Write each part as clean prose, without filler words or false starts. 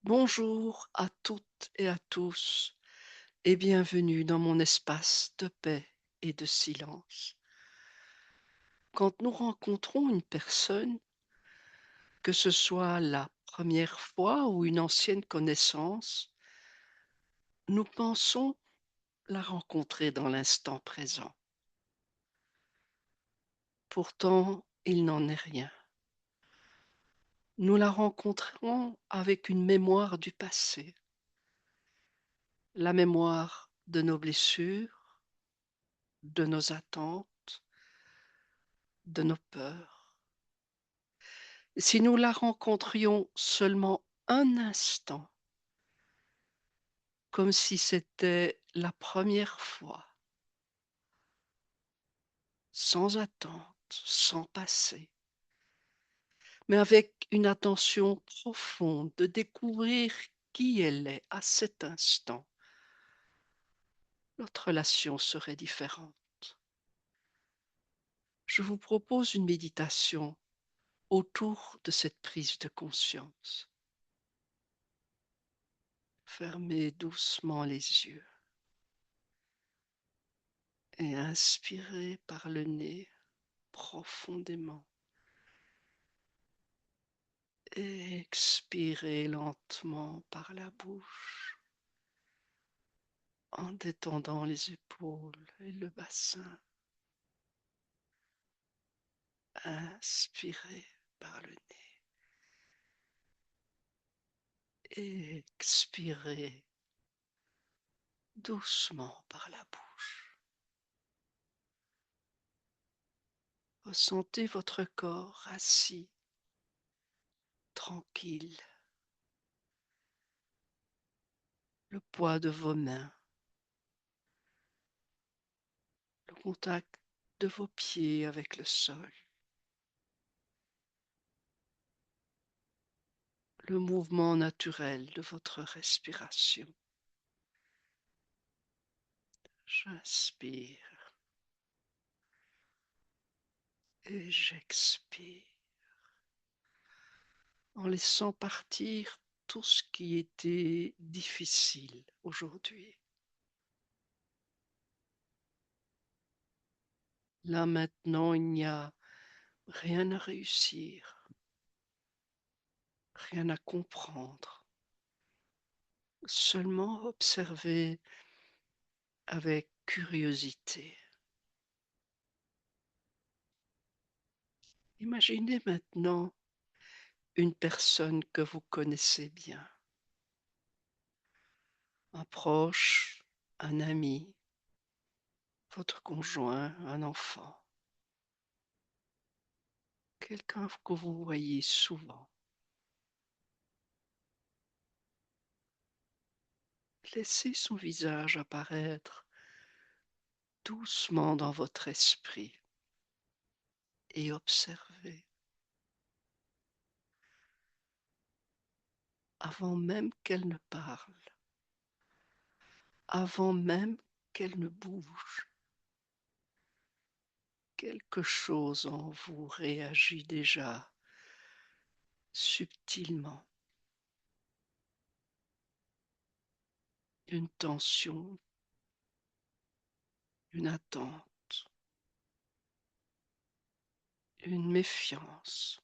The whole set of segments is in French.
Bonjour à toutes et à tous et bienvenue dans mon espace de paix et de silence. Quand nous rencontrons une personne, que ce soit la première fois ou une ancienne connaissance, nous pensons la rencontrer dans l'instant présent. Pourtant, il n'en est rien. Nous la rencontrons avec une mémoire du passé, la mémoire de nos blessures, de nos attentes, de nos peurs. Si nous la rencontrions seulement un instant, comme si c'était la première fois, sans attente, sans passé, mais avec une attention profonde de découvrir qui elle est à cet instant, notre relation serait différente. Je vous propose une méditation autour de cette prise de conscience. Fermez doucement les yeux et inspirez par le nez profondément. Et expirez lentement par la bouche en détendant les épaules et le bassin. Inspirez par le nez et expirez doucement par la bouche. Ressentez votre corps assis, tranquille, le poids de vos mains, le contact de vos pieds avec le sol, le mouvement naturel de votre respiration. J'inspire et j'expire en laissant partir tout ce qui était difficile aujourd'hui. Là maintenant, il n'y a rien à réussir, rien à comprendre, seulement observer avec curiosité. Imaginez maintenant une personne que vous connaissez bien, un proche, un ami, votre conjoint, un enfant, quelqu'un que vous voyez souvent. Laissez son visage apparaître doucement dans votre esprit et observez avant même qu'elle ne parle, avant même qu'elle ne bouge. Quelque chose en vous réagit déjà subtilement. Une tension, une attente, une méfiance,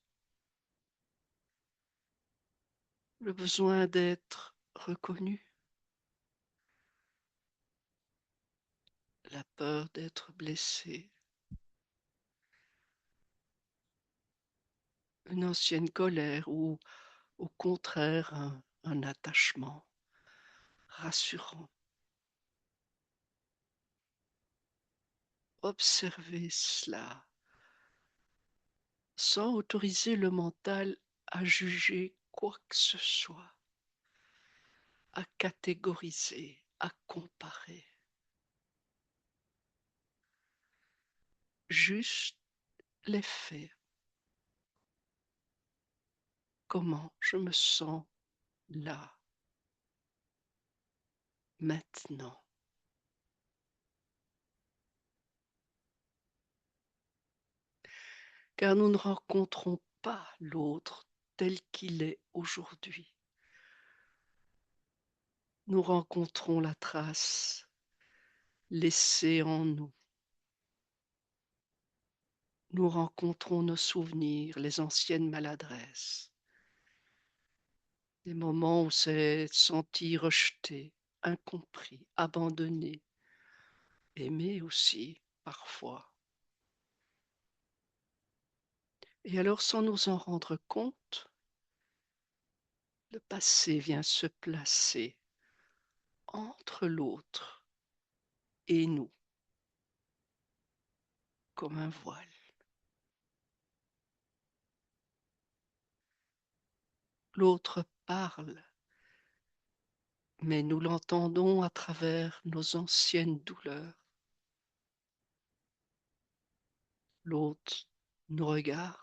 le besoin d'être reconnu, la peur d'être blessé, une ancienne colère ou au contraire un attachement rassurant. Observez cela sans autoriser le mental à juger quoi que ce soit, à catégoriser, à comparer. Juste les faits. Comment je me sens là, maintenant. Car nous ne rencontrons pas l'autre tel qu'il est aujourd'hui. nous rencontrons la trace laissée en nous. Nous rencontrons nos souvenirs, les anciennes maladresses, des moments où s'est senti rejeté, incompris, abandonné, aimé aussi parfois. Et alors, sans nous en rendre compte, le passé vient se placer entre l'autre et nous, comme un voile. L'autre parle, mais nous l'entendons à travers nos anciennes douleurs. L'autre nous regarde,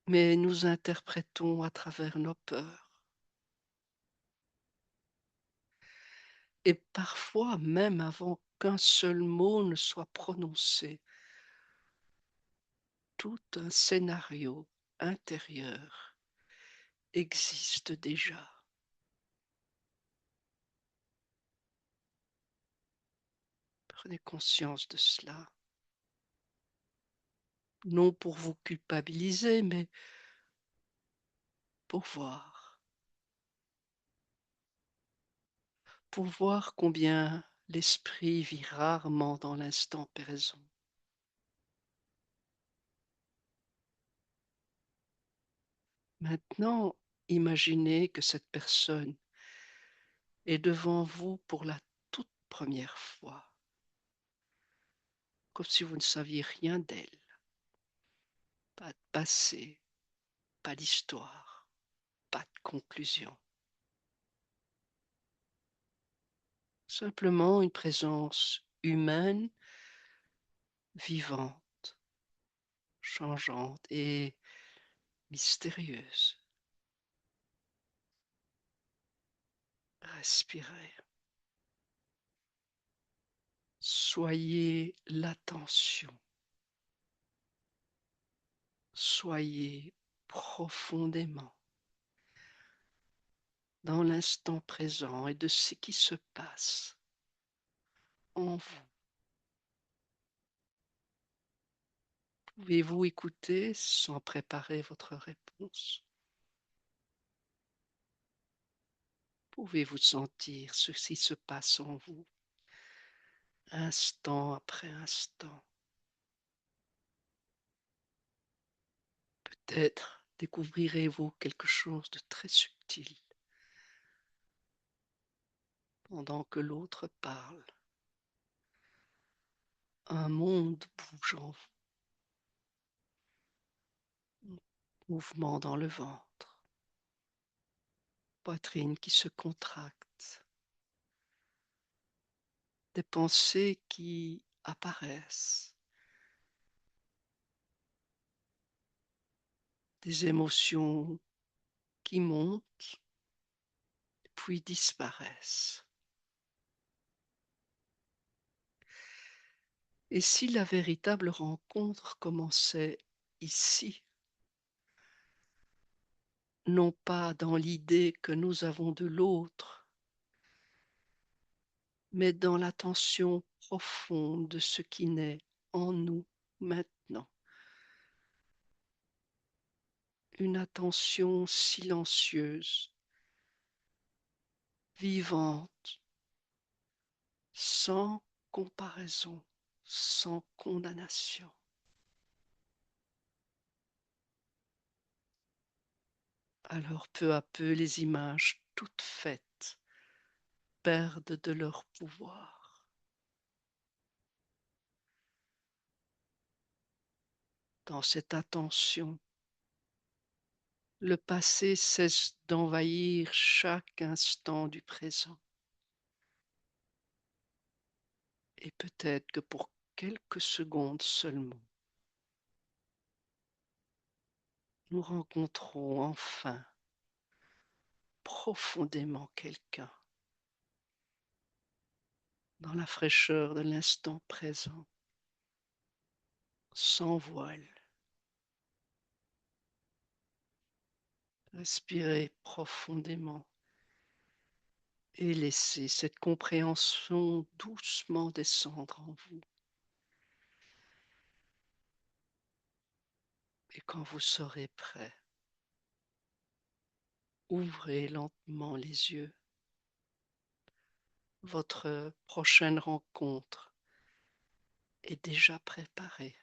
mais nous interprétons à travers nos peurs. Et parfois, même avant qu'un seul mot ne soit prononcé, tout un scénario intérieur existe déjà. Prenez conscience de cela, non pour vous culpabiliser, mais pour voir combien l'esprit vit rarement dans l'instant présent. Maintenant, imaginez que cette personne est devant vous pour la toute première fois, comme si vous ne saviez rien d'elle, pas de passé, pas d'histoire, pas de conclusion. Simplement une présence humaine, vivante, changeante et mystérieuse. Respirez. Soyez l'attention. Soyez profondément dans l'instant présent et de ce qui se passe en vous. Pouvez-vous écouter sans préparer votre réponse? Pouvez-vous sentir ce qui se passe en vous, instant après instant? Peut-être découvrirez-vous quelque chose de très subtil pendant que l'autre parle. Un monde bouge en vous, mouvement dans le ventre, poitrine qui se contracte, des pensées qui apparaissent, des émotions qui montent puis disparaissent. Et si la véritable rencontre commençait ici, non pas dans l'idée que nous avons de l'autre, mais dans l'attention profonde de ce qui naît en nous maintenant. Une attention silencieuse, vivante, sans comparaison, sans condamnation. Alors peu à peu, les images toutes faites perdent de leur pouvoir. Dans cette attention, le passé cesse d'envahir chaque instant du présent. Et peut-être que pour quelques secondes seulement, nous rencontrons enfin profondément quelqu'un dans la fraîcheur de l'instant présent, sans voile. Respirez profondément et laissez cette compréhension doucement descendre en vous. Et quand vous serez prêt, ouvrez lentement les yeux. Votre prochaine rencontre est déjà préparée.